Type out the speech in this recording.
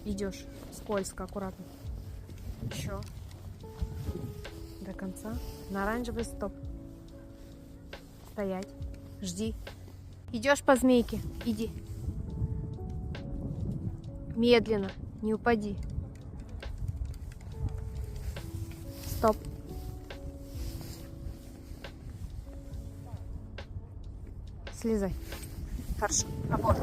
Идешь скользко, аккуратно. Еще. До конца. На оранжевый стоп. Стоять. Жди. Идешь по змейке. Иди. Медленно. Не упади. Стоп. Слезай. Хорошо. Аборт.